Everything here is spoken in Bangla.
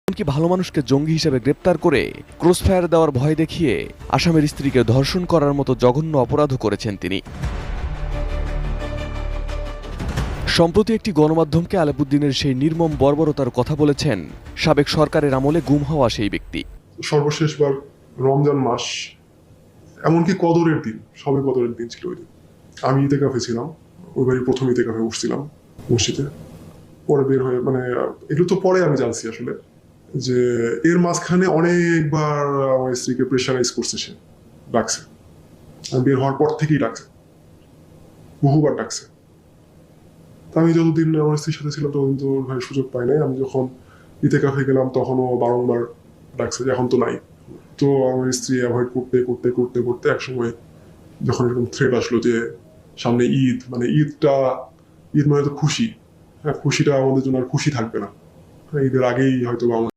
এমনকি ভালো মানুষকে জঙ্গি হিসেবে গ্রেপ্তার করে ক্রসফায়ার দেওয়ার ভয় দেখিয়ে আসামের স্ত্রীকে ধর্ষণ করার মতো জঘন্য অপরাধও করেছেন তিনি। সম্প্রতি একটি গণমাধ্যমকে আলেপুদ্দিনের সেই নির্মম বর্বরতার কথা বলেছেন সাবেক সরকারের আমলে গুম হওয়া সেই ব্যক্তি। সর্বশেষবার রমজান মাস, এমনকি কদরের দিন, সবে কদরের দিন ছিল ওই দিন। আমি ইতেকাফে ছিলাম, ওই বাড়ির প্রথম ইতেকাফে বসছিলাম মসজিদে। পরে বের হয়ে এগুলো তো পরে আমি জানছি আসলে যে এর মাঝখানে অনেকবার আমার স্ত্রীকে প্রেশারাইজ করছে, সে ডাকছে। আমি বের হওয়ার পর থেকেই ডাকছে, বহুবার ডাকছে। তা আমি যতদিন আমার স্ত্রীর সাথে ছিলাম ততদিন তো সুযোগ পাই নাই। আমি যখন ইতেকাফে গেলাম তখনও বারংবার ডাকছে যে এখন তো নাই। তো আমার স্ত্রী অ্যাভয়েড করতে করতে করতে করতে একসময় যখন এরকম থ্রেট আসলো যে সামনে ঈদ, ঈদ মানে তো খুশি, হ্যাঁ, খুশিটা আমাদের জন্য আর খুশি থাকবে না, ঈদের আগেই হয়তো